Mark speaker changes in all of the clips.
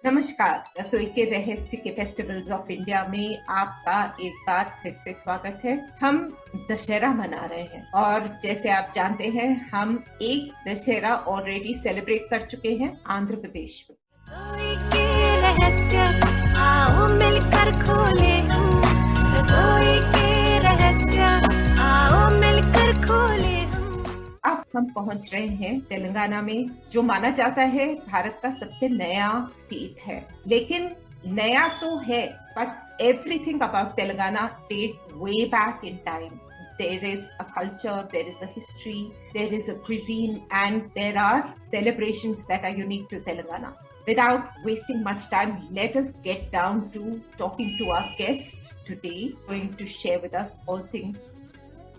Speaker 1: नमस्कार, रसोई के रहस्य के फेस्टिवल्स ऑफ इंडिया में आपका एक बार फिर से स्वागत है। हम दशहरा मना रहे हैं और जैसे आप जानते हैं हम एक दशहरा ऑलरेडी सेलिब्रेट कर चुके हैं आंध्र प्रदेश में।
Speaker 2: रसोई के रहस्य आओ मिलकर खोले हम, रसोई के रहस्य आओ मिलकर खोले हम।
Speaker 1: अब हम पहुंच रहे हैं तेलंगाना में, जो माना जाता है भारत का सबसे नया स्टेट है। लेकिन नया तो है, but everything about Telangana dates way back in time. There is a culture, there is a history, there is a cuisine, and there are celebrations that are unique to Telangana. Without wasting much time, let us get down to talking to our guest today, going to share with us all things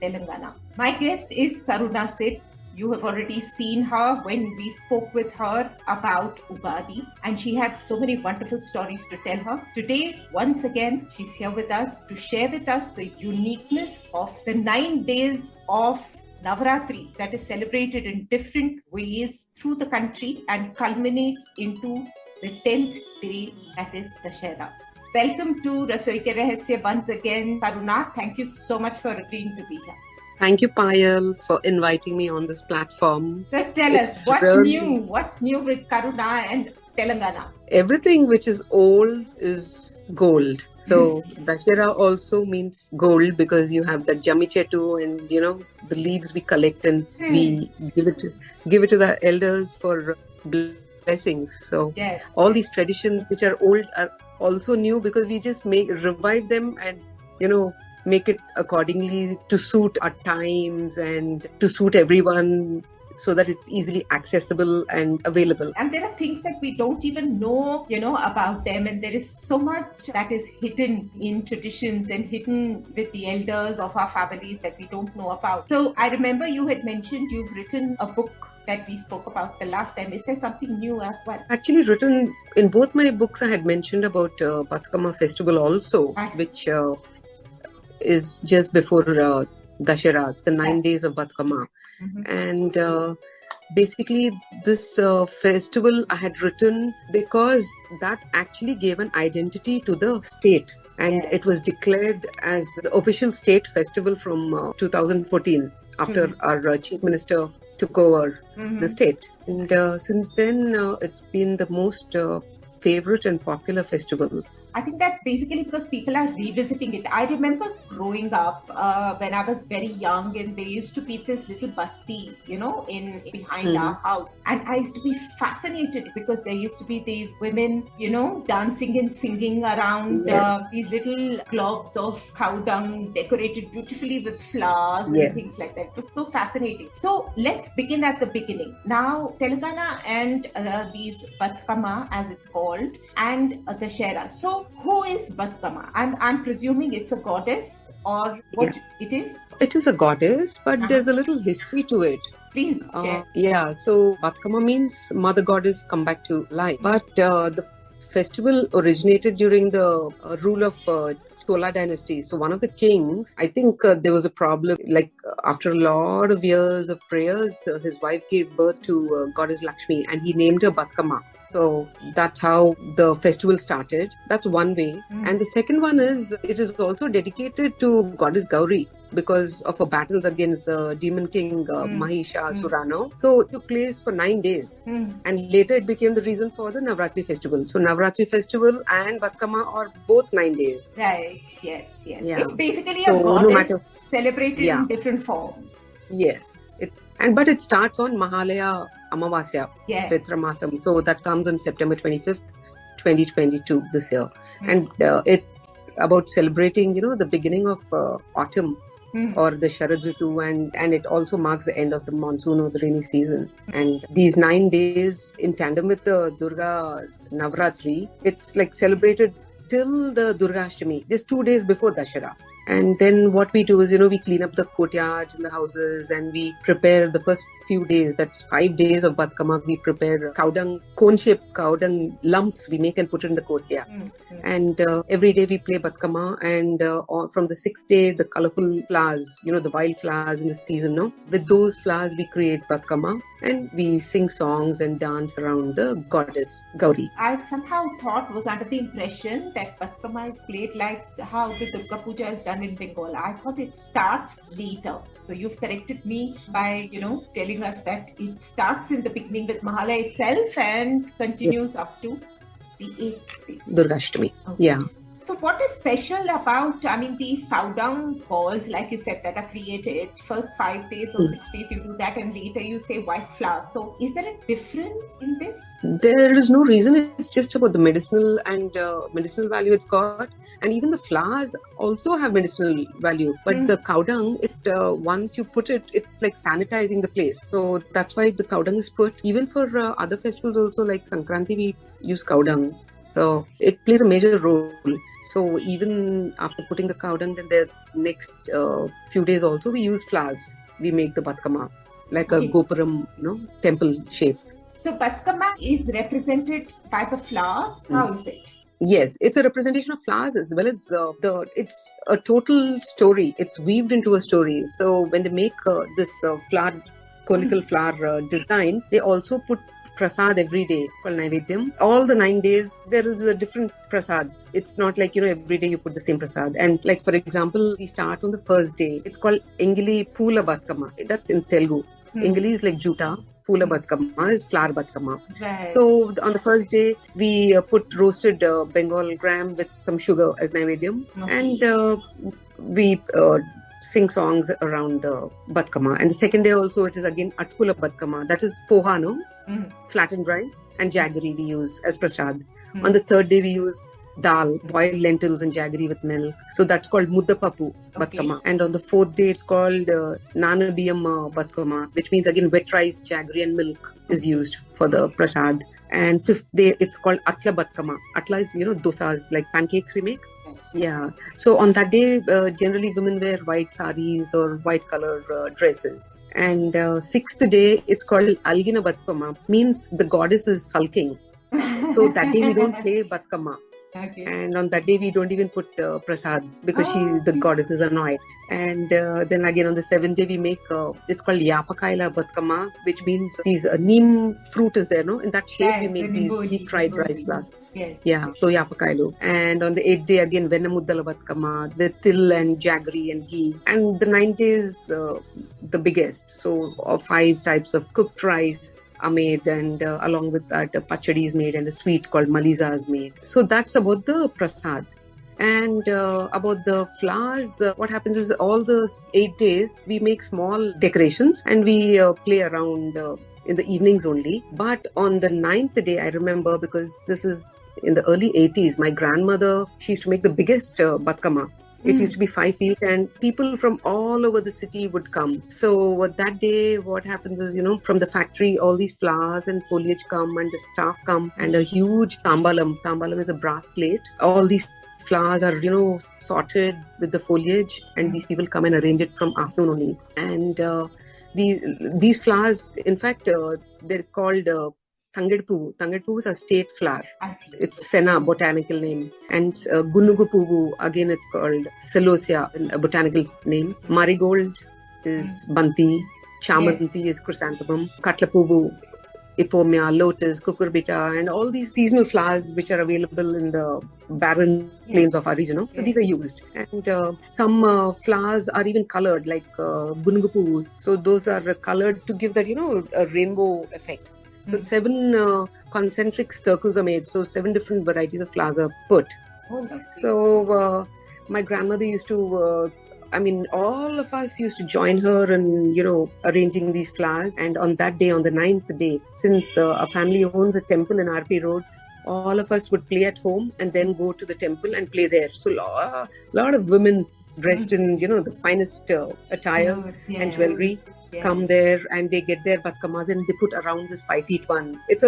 Speaker 1: Telangana. My guest is Karuna Sid. You have already seen her when we spoke with her about Ugadi, and she had so many wonderful stories to tell her. Today, once again, she's here with us to share with us the uniqueness of the 9 days of Navratri that is celebrated in different ways through the country and culminates into the 10th day, that is Dussehra. Welcome to Rasoi Ke Rahasya once again, Karuna. Thank you so much for agreeing to be here.
Speaker 3: Thank you, Payal, for inviting me on this platform.
Speaker 1: So tell us, what's new? What's new with Karuna and Telangana?
Speaker 3: Everything which is old is gold. So Dussehra also means gold because you have the Jami Chetu and the leaves we collect and we give it to the elders for blessings. So
Speaker 1: Yes.
Speaker 3: all these traditions which are old are also new because we just revive them and make it accordingly to suit our times and to suit everyone so that it's easily accessible and available.
Speaker 1: And there are things that we don't even know, about them. And there is so much that is hidden in traditions and hidden with the elders of our families that we don't know about. So I remember you had mentioned you've written a book that we spoke about the last time. Is there something new as well?
Speaker 3: Actually, written in both my books, I had mentioned about Bathukamma Festival also,
Speaker 1: I see.
Speaker 3: which is just before Dussehra, the 9 days of Bathukamma. And basically, this festival I had written because that actually gave an identity to the state. And
Speaker 1: Yes.
Speaker 3: it was declared as the official state festival from 2014 after our Chief Minister took over the state. And since then, it's been the most favorite and popular festival.
Speaker 1: I think that's basically because people are revisiting it. I remember growing up when I was very young, and there used to be this little basti, in behind our house, and I used to be fascinated because there used to be these women, dancing and singing around these little globs of cow dung decorated beautifully with flowers and things like that. It was so fascinating. So let's begin at the beginning. Now, Telangana and these Bathukamma, as it's called, and Dussehra. So who is Bathukamma? I'm presuming it's a goddess, or what it is?
Speaker 3: It is a goddess, but there's a little history to it.
Speaker 1: Please share.
Speaker 3: So Bathukamma means Mother Goddess come back to life. But the festival originated during the rule of Chola dynasty. So one of the kings, I think there was a problem, after a lot of years of prayers, his wife gave birth to Goddess Lakshmi and he named her Bathukamma. So that's how the festival started. That's one way. And the second one is, it is also dedicated to Goddess Gauri because of her battles against the demon king Mahishasura. So it took place for 9 days. And later it became the reason for the Navratri Festival. So Navratri Festival and Bathukamma are both 9 days.
Speaker 1: Right. Yes.
Speaker 3: Yeah.
Speaker 1: It's basically
Speaker 3: So
Speaker 1: a
Speaker 3: no
Speaker 1: goddess
Speaker 3: matter-
Speaker 1: celebrated in different forms.
Speaker 3: Yes. But it starts on Mahalaya Amavasya,
Speaker 1: Yes.
Speaker 3: Petra Masam. So that comes on September 25th, 2022 this year. And it's about celebrating, the beginning of autumn or the Sharad Ritu, and it also marks the end of the monsoon or the rainy season. And these 9 days in tandem with the Durga Navratri, it's celebrated till the Durga Ashtami, just 2 days before Dussehra. And then what we do is, we clean up the courtyards and the houses and we prepare the first few days, that's 5 days of Bathukamma, we prepare cow dung, cone-shaped cow dung lumps we make and put it in the courtyard. And every day we play Bathukamma, and from the 6th day, the colorful flowers, the wild flowers in the season, with those flowers we create Bathukamma. and we sing songs and dance around the goddess Gauri.
Speaker 1: I somehow was under the impression that Bathukamma is played like how the Durga Puja is done in Bengal. I thought it starts later. So you've corrected me by, telling us that it starts in the beginning with Mahala itself and continues up to the 8th day.
Speaker 3: Durgashtami.
Speaker 1: Okay.
Speaker 3: Yeah.
Speaker 1: So what is special about, these cow dung balls, like you said, that are created, first 5 days or 6 days you do that and later you say white flour. So is there a difference in this?
Speaker 3: There is no reason. It's just about the medicinal and medicinal value it's got. And even the flowers also have medicinal value. But the cow dung, once you put it, it's like sanitizing the place. So that's why the cow dung is put. Even for other festivals also, like Sankranti, we use cow dung. So it plays a major role. So even after putting the cow dung, then the next few days also we use flowers. We make the Bathukamma like a gopuram, temple shape.
Speaker 1: So Bathukamma is represented by the flowers. How is it?
Speaker 3: Yes, it's a representation of flowers as well as it's a total story. It's weaved into a story. So when they make this conical flower design, they also put prasad every day called Naivedyam. All the 9 days, there is a different prasad. It's not like, every day you put the same prasad. And like, for example, we start on the first day. It's called Engili Poola Bathukamma. That's in Telugu. Engili is like Juta. Poola Bathukamma is flower Bathukamma.
Speaker 1: Right.
Speaker 3: So on the first day, we put roasted Bengal gram with some sugar as Naivedyam.
Speaker 1: Okay.
Speaker 3: And we sing songs around the Bathukamma. And the second day also, it is again Atkula Bathukamma. That is poha, no? Flattened rice and jaggery we use as prasad. On the third day we use dal, boiled lentils and jaggery with milk. So that's called Muddapapu Bathukamma. And on the fourth day it's called Nanabiyam Bathukamma, which means again wet rice, jaggery and milk is used for the prasad. And fifth day it's called Atla Bathukamma. Atla is, dosas, like pancakes we make. Yeah. So on that day, generally women wear white saris or white color dresses. And sixth day, it's called Algina Bathukamma, means the goddess is sulking. So that day we don't play Bathukamma.
Speaker 1: Okay.
Speaker 3: And on that day we don't even put prasad because the goddess is annoyed. And then again on the seventh day we make, it's called Yapakaila Bathukamma, which means these neem fruit is there, no? In that shape we make these deep fried rice flour.
Speaker 1: Yes.
Speaker 3: Yeah, so Yapakailu. And on the 8th day again, Venamuddala Bathukamma, the til and jaggery and ghee. And the 9th day is the biggest. So 5 types of cooked rice are made, and along with that a pachadi is made and a sweet called maliza is made. So that's about the prasad. And about the flowers, what happens is all the 8 days we make small decorations and we play around in the evenings only. But on the 9th day, I remember, because this is in the early 80s, my grandmother, she used to make the biggest Bathukamma. It used to be 5 feet and people from all over the city would come. So that day, what happens is, from the factory, all these flowers and foliage come and the staff come and a huge tambalam. Tambalam is a brass plate. All these flowers are, sorted with the foliage and these people come and arrange it from afternoon only. And these flowers, in fact, they're called Tangedpuvu. Tangedpuvu is a state flower. It's Senna, botanical name. And Gunugu Puvu, again it's called Celosia, a botanical name. Marigold is Banti. Chamanti is chrysanthemum. Katlapuvu, Ipomia, lotus, cucurbita, and all these seasonal flowers which are available in the barren plains of our region. So these are used. And some flowers are even colored, like Gunugu Puvus. So those are colored to give that, a rainbow effect. So 7 concentric circles are made. So 7 different varieties of flowers are put. So my grandmother used to, all of us used to join her in, arranging these flowers. And on that day, on the 9th day, since our family owns a temple in RP Road, all of us would play at home and then go to the temple and play there. So a lot of women dressed in, the finest attire and jewelry come there and they get their Bathukammas and they put around this 5 feet one. It's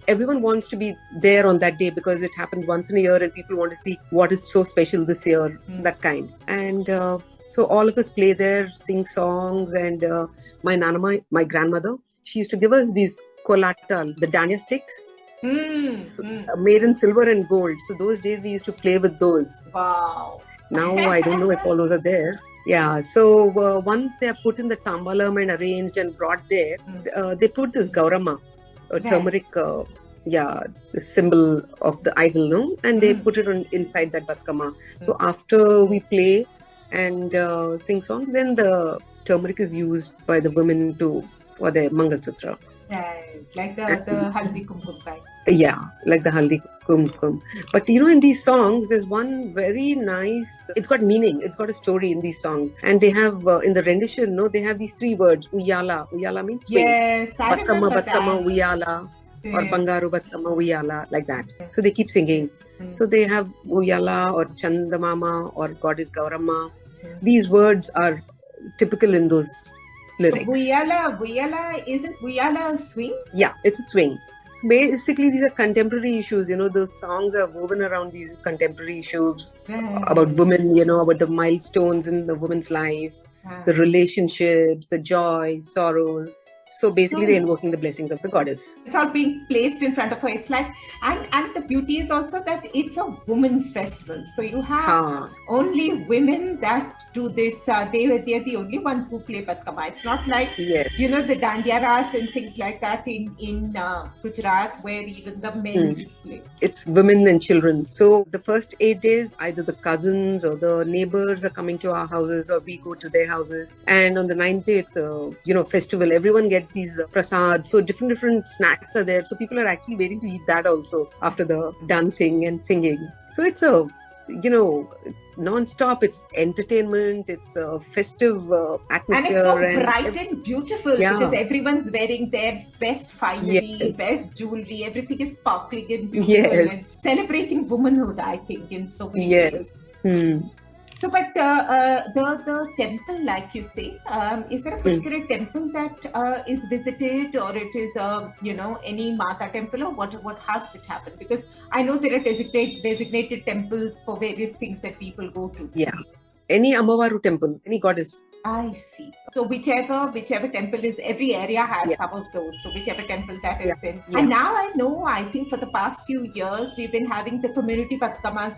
Speaker 3: everyone wants to be there on that day because it happens once in a year and people want to see what is so special this year, that kind. And so all of us play there, sing songs, and my grandmother, she used to give us these kolata, the dania sticks, made in silver and gold. So those days we used to play with those.
Speaker 1: Wow.
Speaker 3: Now I don't know if all those are there. Yeah, so once they are put in the tambalam and arranged and brought there, they put this gaurama, a turmeric, the symbol of the idol, no? And they put it on inside that Bathukamma. So after we play and sing songs, then the turmeric is used by the women for their Mangal Sutra.
Speaker 1: Right, like the haldi kumkum, right?
Speaker 3: Yeah, like the haldi kumkum. But in these songs, there's one very nice, it's got meaning, it's got a story in these songs. And they have, in the rendition, they have these 3 words, uyala. Uyala means swing.
Speaker 1: Yes, I remember
Speaker 3: Bathukamma, uyala. Or Bangaru Bathukamma Uyala, like that. So they keep singing. So they have Uyala or Chandamama or Goddess Gauramma. These words are typical in those lyrics.
Speaker 1: Uyala, isn't Uyala a swing?
Speaker 3: Yeah, it's a swing. So basically, these are contemporary issues. Those songs are woven around these contemporary issues about women, about the milestones in the woman's life, the relationships, the joys, sorrows. So basically, they're invoking the blessings of the goddess.
Speaker 1: It's all being placed in front of her. It's like, and the beauty is also that it's a women's festival. So you have only women that do this. They're the only ones who play Bathukamma. It's not like, the Dandiyaras and things like that in Gujarat, where even the men play.
Speaker 3: It's women and children. So the first 8 days, either the cousins or the neighbors are coming to our houses or we go to their houses. And on the 9th day, it's a festival. Everyone gets these prasad. So different snacks are there. So people are actually waiting to eat that also after the dancing and singing. So it's a, non-stop. It's entertainment. It's a festive atmosphere.
Speaker 1: And it's so bright and beautiful because everyone's wearing their best finery, best jewelry. Everything is sparkling and beautiful and celebrating womanhood, I think, in so many ways. So, but the temple, like you say, is there a particular temple that is visited, or it is any Mata temple, or how does it happen? Because I know there are designated temples for various things that people go to.
Speaker 3: Yeah, any Amavaru temple, any goddess.
Speaker 1: I see. So whichever temple is, every area has some of those. So whichever temple that is in. Yeah. And now I think for the past few years, we've been having the community Bathukammas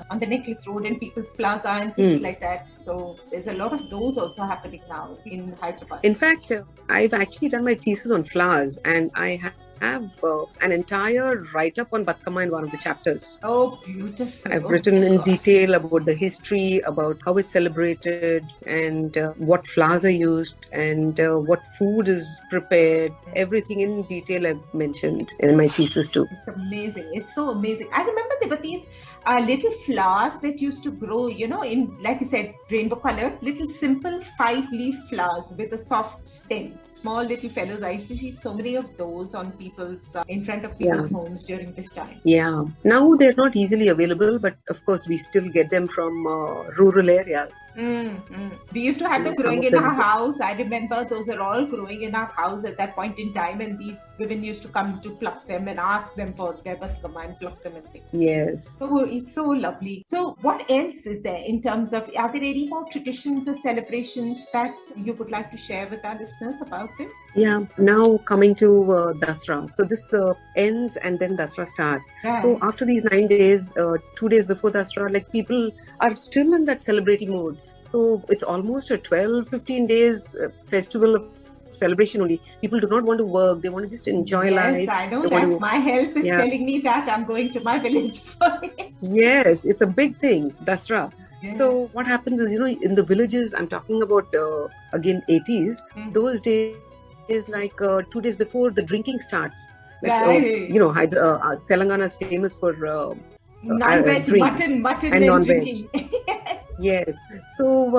Speaker 1: on the Necklace Road and People's Plaza and things like that. So there's a lot of those also happening now in Hyderabad.
Speaker 3: In fact, I've actually done my thesis on flowers, and I have an entire write-up on Bathukamma in one of the chapters.
Speaker 1: Oh, beautiful.
Speaker 3: I've written in detail about the history, about how it's celebrated, and what flowers are used, and what food is prepared. Everything in detail I've mentioned in my thesis too.
Speaker 1: It's amazing. It's so amazing. I remember there were these little flowers that used to grow, in, like you said, rainbow colored, little simple 5-leaf flowers with a soft stem. Small little fellows. I used to see so many of those on people's, in front of people's homes during this time.
Speaker 3: Yeah. Now they're not easily available, but of course we still get them from rural areas.
Speaker 1: We used to have them growing in our house. I remember those are all growing in our house at that point in time, and these women used to come to pluck them and ask them for their Bathukamma and pluck them and things.
Speaker 3: Yes.
Speaker 1: So it's so lovely. So what else is there in terms of, are there any more traditions or celebrations that you would like to share with our listeners about it?
Speaker 3: Yeah, now coming to Dussehra. So this ends and then Dussehra starts. Right. So after these 9 days, 2 days before Dussehra, like people are still in that celebrating mode. So it's almost a 12-15 days festival of celebration only. People do not want to work. They want to just enjoy life.
Speaker 1: Yes, I know that. My health is telling me that I'm going to my village for it.
Speaker 3: Yes, it's a big thing, Dussehra. Yeah. So what happens is, in the villages, I'm talking about, again, 80s, those days, like 2 days before the drinking starts. Like, Telangana is famous for
Speaker 1: non-veg, mutton and
Speaker 3: non-veg. Yes. So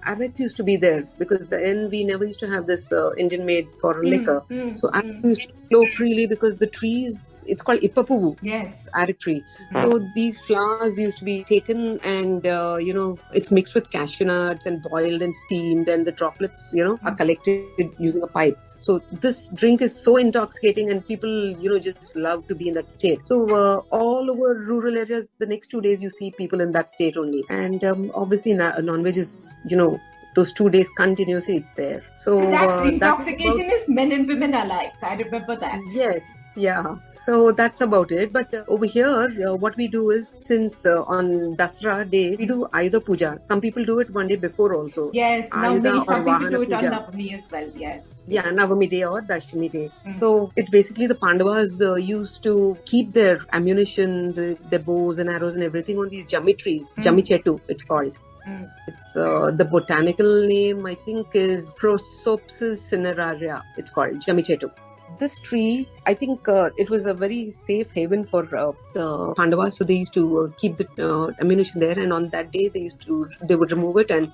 Speaker 3: arrack used to be there because then we never used to have this Indian-made foreign liquor. So arrack used to flow freely because the trees, it's called Ippapuvu.
Speaker 1: Yes.
Speaker 3: Arrack tree. So these flowers used to be taken and, it's mixed with cashew nuts and boiled and steamed, and the droplets, are collected using a pipe. So this drink is so intoxicating and people, just love to be in that state. So all over rural areas, the next 2 days you see people in that state only. And obviously non-veg is, those 2 days continuously it's there. So
Speaker 1: that intoxication is men and women alike. I remember that.
Speaker 3: Yes, yeah. So that's about it. But over here, what we do is, since on Dussehra day, we do either puja. Some people do it one day before also.
Speaker 1: Yes,
Speaker 3: Ayudha
Speaker 1: Navami, some
Speaker 3: or
Speaker 1: people do it on
Speaker 3: Puja.
Speaker 1: Navami as well, yes.
Speaker 3: Yeah, Navami day or Dashami day. So it's basically the Pandavas used to keep their ammunition, their bows and arrows and everything on these jammi trees. Jammi chetu, it's called. It's the botanical name, I think, is Prosopis cineraria. It's called Jammi chetu. This tree, I think it was a very safe haven for the Pandavas. So they used to keep the ammunition there, and on that day they would remove it and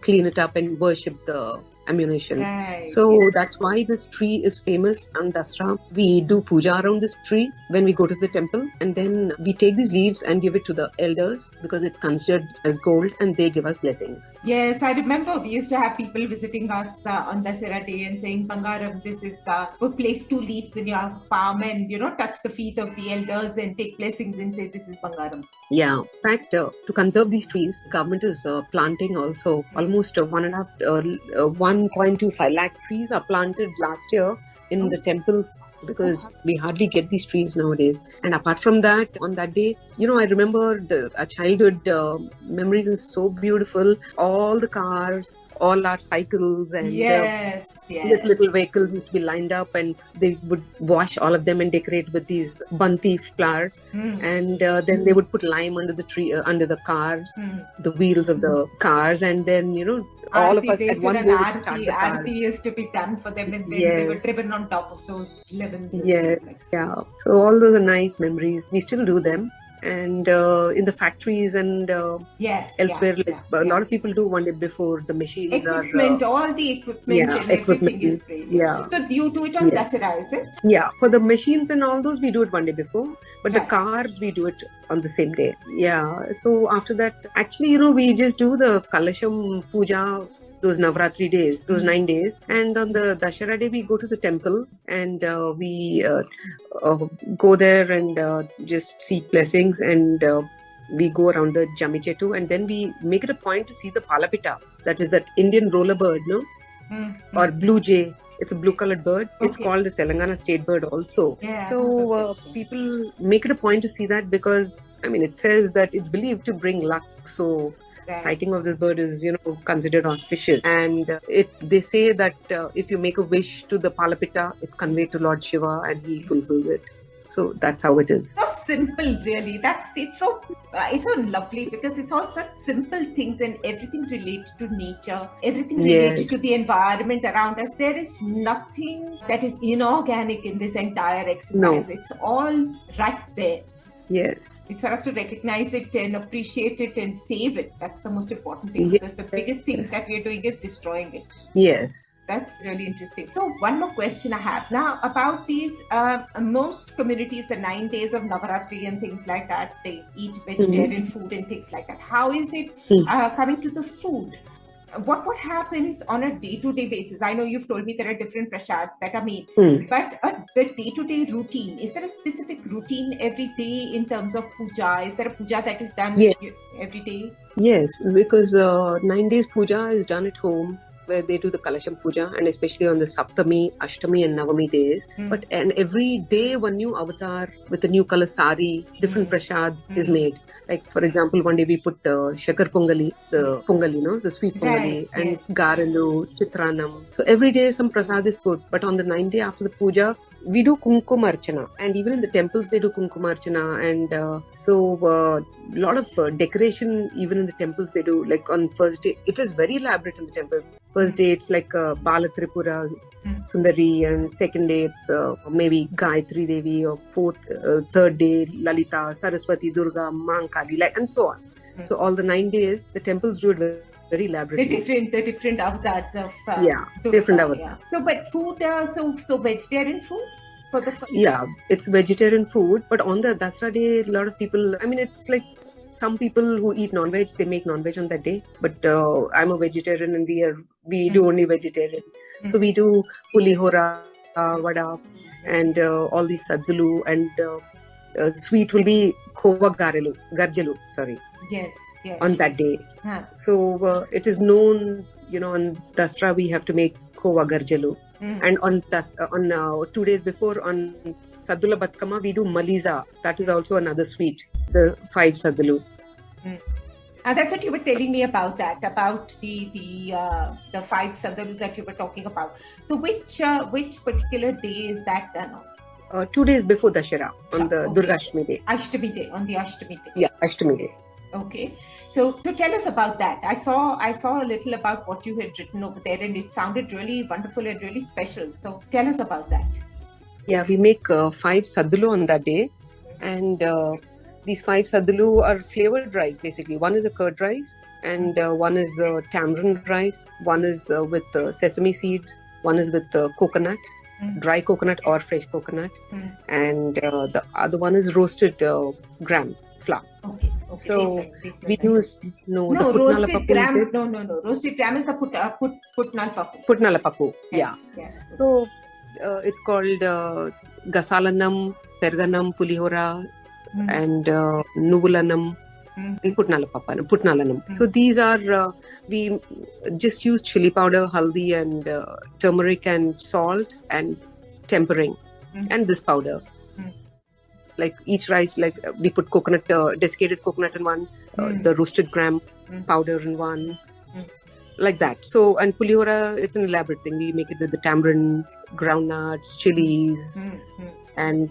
Speaker 3: clean it up and worship the ammunition.
Speaker 1: Right.
Speaker 3: So that's why this tree is famous on Dussehra. We do puja around this tree when we go to the temple, and then we take these leaves and give it to the elders because it's considered as gold and they give us blessings.
Speaker 1: Yes, I remember we used to have people visiting us on Dussehra day and saying, Bangaram, this is place 2 leaves in your palm and, touch the feet of the elders and take blessings and say, this is Bangaram.
Speaker 3: Yeah, in fact, to conserve these trees, government is planting also almost 1.25 lakh trees are planted last year in the temples, because we hardly get these trees nowadays. And apart from that, on that day, I remember our childhood memories is so beautiful. All the cars, all our cycles and little vehicles used to be lined up, and they would wash all of them and decorate with these banti flowers. And then they would put lime under the tree, under the cars, the wheels of the cars, and then all of us at one go would start the car.
Speaker 1: Aarti used to be done for them, and then they were driven on top of those lemons.
Speaker 3: Yes, yeah. So all those are nice memories. We still do them. And in the factories and elsewhere, a lot of people do one day before the machines
Speaker 1: equipment, all the equipment and everything is great.
Speaker 3: Yeah.
Speaker 1: So you do it on Dussehra, is it?
Speaker 3: Yeah, for the machines and all those, we do it one day before. But the cars, we do it on the same day. Yeah. So after that, actually, we just do the Kalasham Puja, those Navratri days, those 9 days. And on the Dussehra day, we go to the temple and we go there and just seek blessings, and we go around the Jammi chetu, and then we make it a point to see the palapita. That is that Indian roller bird, no? Or blue jay. It's a blue colored bird. Okay. It's called the Telangana state bird also.
Speaker 1: Yeah,
Speaker 3: so people make it a point to see that because, it says that it's believed to bring luck. So sighting of this bird is, considered auspicious. And they say that if you make a wish to the palapita, it's conveyed to Lord Shiva and he fulfills it. So that's how it is.
Speaker 1: So simple, really. It's so lovely because it's all such simple things, and everything related to nature, everything related to the environment around us. There is nothing that is inorganic in this entire exercise. No. It's all right there.
Speaker 3: Yes.
Speaker 1: It's for us to recognize it and appreciate it and save it. That's the most important thing, because the biggest thing that we're doing is destroying it.
Speaker 3: Yes.
Speaker 1: That's really interesting. So one more question I have now about these, most communities, the 9 days of Navratri and things like that, they eat vegetarian food and things like that. How is it coming to the food? What happens on a day-to-day basis? I know you've told me there are different prasads that are made, but the day-to-day routine, is there a specific routine every day in terms of puja? Is there a puja that is done every day?
Speaker 3: Yes, because 9 days puja is done at home, where they do the Kalasham Puja, and especially on the Saptami, Ashtami and Navami days. And every day one new avatar with a new color sari, different prasad is made. Like for example, one day we put Shakar Pongali, the Pongali, the sweet Pongali, and Garelu, Chitranam. So every day some prasad is put. But on the 9th day after the puja, we do Kumkum Archana. And even in the temples they do Kumkum Archana. And so a lot of decoration even in the temples they do. Like on first day, it is very elaborate in the temples. First day it's like Bala Tripura Sundari, and second day it's maybe Gayatri Devi, or third day Lalita, Saraswati, Durga, Mankali, and so on. So all the 9 days the temples do it very elaborately.
Speaker 1: The different avatars of
Speaker 3: Durga, different avatars. Yeah.
Speaker 1: So but food, so vegetarian food?
Speaker 3: It's vegetarian food, but on the Dussehra day a lot of people, it's like some people who eat non-veg, they make non-veg on that day, but I'm a vegetarian and we do only vegetarian. So we do pulihora, vada, and all these saddulu, and sweet will be KHOVA Garjelu, sorry.
Speaker 1: Yes.
Speaker 3: On that day. So it is known, on Dussehra we have to make KHOVA GARJELU. And on 2 days before, on Saddula Bathukamma, we do Maliza. That is also another sweet, the 5 Saddalu.
Speaker 1: That's what you were telling me about the 5 Saddalu that you were talking about. So which particular day is that done on?
Speaker 3: 2 days before Dussehra, on the Durga Ashtami day.
Speaker 1: Ashtami day, on the Ashtami day.
Speaker 3: Yeah, Ashtami day.
Speaker 1: Okay. So tell us about that. I saw a little about what you had written over there, and it sounded really wonderful and really special. So tell us about that.
Speaker 3: Yeah, we make 5 Saddalu on that day. And these 5 Saddalu are flavored rice, basically. One is a curd rice, and one is tamarind rice. One is with sesame seeds. One is with coconut, dry coconut or fresh coconut. And the other one is roasted gram flour.
Speaker 1: Okay.
Speaker 3: So we use the
Speaker 1: roasted gram. No. Roasted gram is the putnal
Speaker 3: papu.
Speaker 1: Yes.
Speaker 3: So it's called gasalanam, perganam, pulihora, and nuvulanam, and putnalanam. So these are we just use chili powder, haldi, and turmeric and salt and tempering, and this powder. Like each rice, like we put coconut, desiccated coconut in one, the roasted gram powder in one, like that. So, and pulihora, it's an elaborate thing. We make it with the tamarind, groundnuts, chilies, and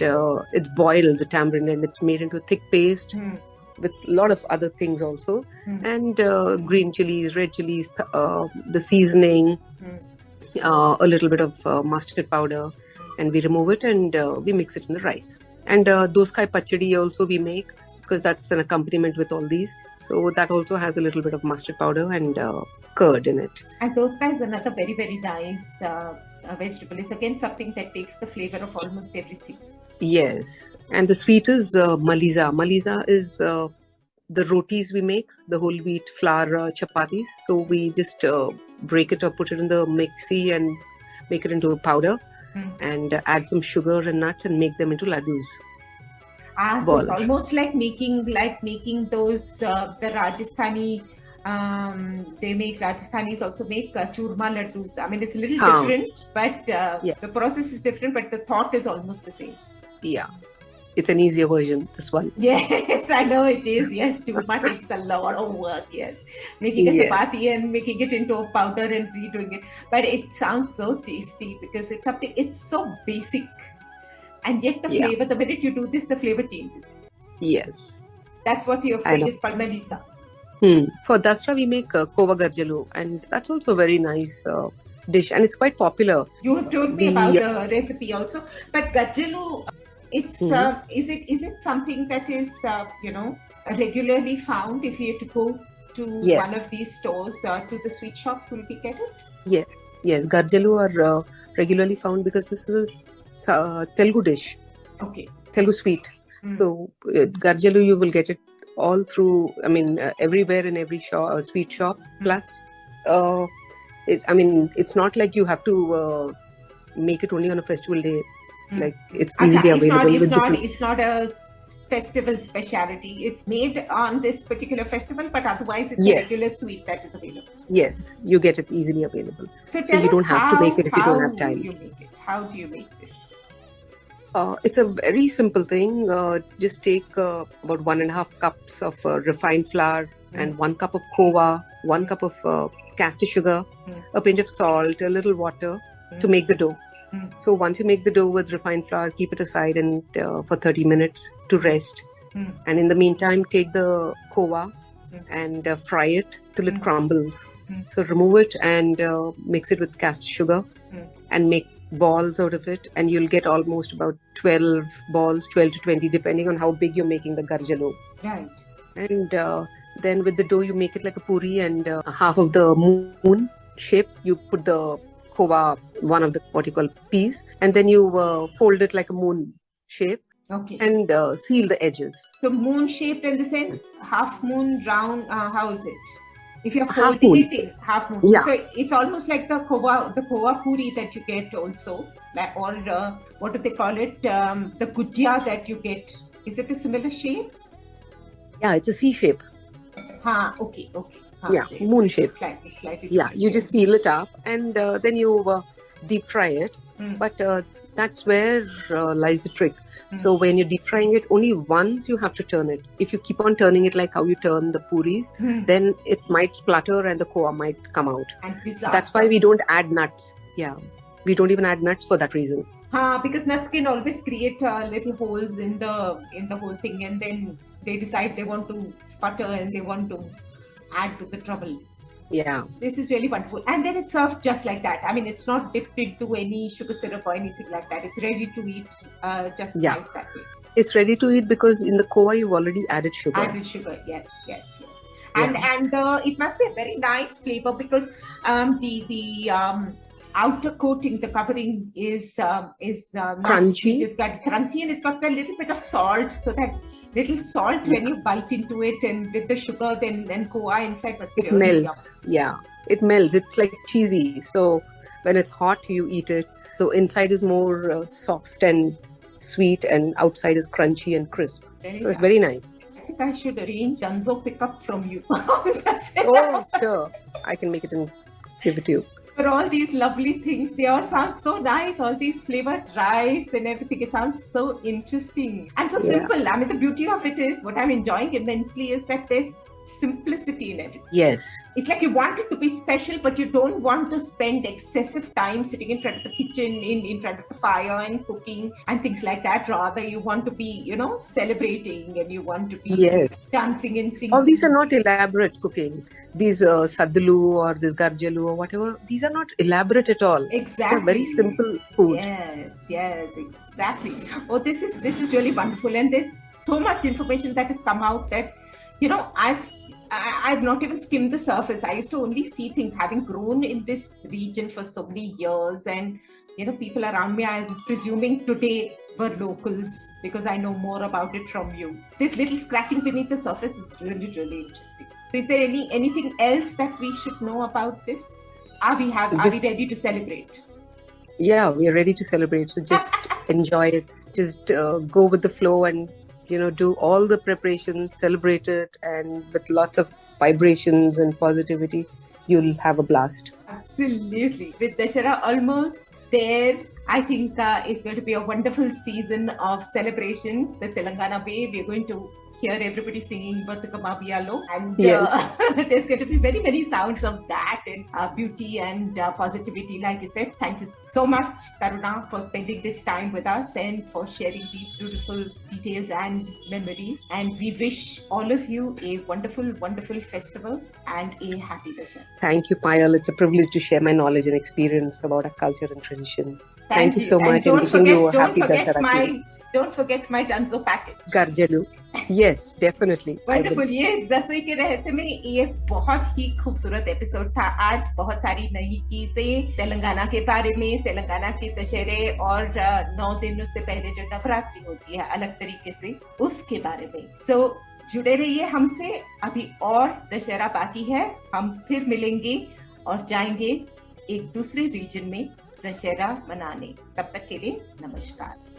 Speaker 3: it's boiled, the tamarind, and it's made into a thick paste with a lot of other things also, and green chilies, red chilies, the seasoning, a little bit of mustard powder, and we remove it and we mix it in the rice. And doskai pachadi also we make, because that's an accompaniment with all these. So that also has a little bit of mustard powder and curd in it.
Speaker 1: And doskai is another very, very nice vegetable. It's again something that takes the flavor of almost everything.
Speaker 3: Yes. And the sweet is maliza. Maliza is the rotis we make, the whole wheat flour chapatis. So we just break it or put it in the mixie and make it into a powder. And add some sugar and nuts and make them into laddus.
Speaker 1: So it's almost like making those the Rajasthani. Rajasthanis also make churma laddus. I mean, it's a little different, but the process is different, but the thought is almost the same.
Speaker 3: Yeah, it's an easier version, this one.
Speaker 1: Yes, I know it is. Yes, churma takes a lot of work. Yes, making a chapati and making it into a powder and redoing it. But it sounds so tasty because it's so basic. And yet the flavor, the minute you do this, the flavor changes.
Speaker 3: Yes.
Speaker 1: That's what you're saying is palmalisa.
Speaker 3: For Dussehra, we make KHOVA GARJELU, and that's also a very nice dish, and it's quite popular.
Speaker 1: You have told me about the recipe also, but Garjelu, it's is it something that is regularly found? If you have to go to one of these stores, to the sweet shops, will we get it?
Speaker 3: Yes, Garjelu are regularly found because this is a Telugu dish.
Speaker 1: Okay.
Speaker 3: Telugu sweet. So Garjelu, you will get it all through, everywhere in every sweet shop. Plus, it's not like you have to make it only on a festival day. Like it's easily available.
Speaker 1: It's not a festival speciality. It's made on this particular festival, but otherwise it's a regular sweet that is available.
Speaker 3: Yes, you get it easily available.
Speaker 1: So
Speaker 3: you don't have to make it if you don't have time.
Speaker 1: How do you make this?
Speaker 3: It's a very simple thing. Just take about 1.5 cups of refined flour and 1 cup of KHOVA, 1 cup of caster sugar, a pinch of salt, a little water to make the dough. So once you make the dough with refined flour, keep it aside and for 30 minutes to rest. And in the meantime, take the KHOVA and fry it till it crumbles. So remove it and mix it with caster sugar and make balls out of it, and you'll get almost about 12 balls, 12 to 20, depending on how big you're making the garjelu.
Speaker 1: Right.
Speaker 3: And then with the dough, you make it like a puri, and half of the moon shape, you put the KHOVA, one of the what you call peas, and then you fold it like a moon shape.
Speaker 1: Okay.
Speaker 3: And seal the edges.
Speaker 1: So moon shaped in the sense, half moon, round, how is it? If you're folding it in half moon.
Speaker 3: Yeah.
Speaker 1: So it's almost like the KHOVA puri that you get also, or what do they call it? The gujia that you get. Is it a similar shape?
Speaker 3: Yeah, it's a C shape.
Speaker 1: Okay.
Speaker 3: Yeah, moon shape.
Speaker 1: Slightly.
Speaker 3: Yeah, you just seal it up and then you deep fry it. But that's where lies the trick. So when you're deep frying it, only once you have to turn it. If you keep on turning it like how you turn the puris, then it might splutter and the koa might come out.
Speaker 1: And disaster.
Speaker 3: That's why we don't add nuts. Yeah, we don't even add nuts for that reason.
Speaker 1: Because nuts can always create little holes in the whole thing, and then they decide they want to sputter and they want to add to the trouble.
Speaker 3: Yeah.
Speaker 1: This is really wonderful. And then it's served just like that. I mean, it's not dipped into any sugar syrup or anything like that. It's ready to eat just like that way.
Speaker 3: It's ready to eat because in the koa you've already added sugar.
Speaker 1: Added sugar, yes. And it must be a very nice flavor because the outer coating, the covering is
Speaker 3: crunchy.
Speaker 1: It's got crunchy and it's got a little bit of salt, so that little salt when you bite into it and with the sugar then koa inside must be
Speaker 3: really melts. Yeah, it melts. It's like cheesy. So when it's hot, you eat it. So inside is more soft and sweet, and outside is crunchy and crisp. It's very nice.
Speaker 1: I think I should arrange Anzo pickup from you.
Speaker 3: Oh, sure. I can make it and give it to you.
Speaker 1: For all these lovely things, they all sound so nice. All these flavored rice and everything. It sounds so interesting and so simple. I mean, the beauty of it is, what I'm enjoying immensely is that there's simplicity in it.
Speaker 3: Yes.
Speaker 1: It's like you want it to be special, but you don't want to spend excessive time sitting in front of the kitchen, in front of the fire and cooking and things like that. Rather, you want to be, celebrating, and you want to be dancing and singing.
Speaker 3: All these are not elaborate cooking. These sadlu or this garjelu or whatever, these are not elaborate at all.
Speaker 1: Exactly.
Speaker 3: They're very simple food.
Speaker 1: Yes, exactly. Oh, this is really wonderful, and there's so much information that has come out that, I've not even skimmed the surface. I used to only see things, having grown in this region for so many years, and people around me, I'm presuming today, were locals, because I know more about it from you. This little scratching beneath the surface is really, really interesting. So is there anything else that we should know about this? Are we ready to celebrate?
Speaker 3: Yeah, we are ready to celebrate. So just enjoy it. Just go with the flow and do all the preparations, celebrate it, and with lots of vibrations and positivity, you'll have a blast.
Speaker 1: Absolutely. With Dussehra almost there, I think it's going to be a wonderful season of celebrations. The Telangana way, we're going to hear everybody singing Bathukamma Festival, and there's going to be many, many sounds of that and beauty and positivity. Like you said, thank you so much, Karuna, for spending this time with us and for sharing these beautiful details and memories. And we wish all of you a wonderful, wonderful festival and a happy Dussehra.
Speaker 3: Thank you, Payal. It's a privilege to share my knowledge and experience about our culture and tradition. Thank you so much, and wishing you a happy Dussehra.
Speaker 1: Don't forget my Danzo package.
Speaker 3: Garjelu. Yes, definitely.
Speaker 1: Wonderful. ये रसोई के रहस्य में ये बहुत ही खूबसूरत episode था। आज बहुत सारी नई चीजें तेलंगाना के बारे में, तेलंगाना के दशहरे और 9 दिन उससे पहले जो नवरात्रि होती है अलग तरीके से, उसके बारे में। जुड़े रहिए हमसे, अभी और दशहरा बाकी है। हम फिर मिलेंगे और जाएंगे एक दूसरे रीजन में दशहरा मनाने। तब तक के लिए नमस्कार।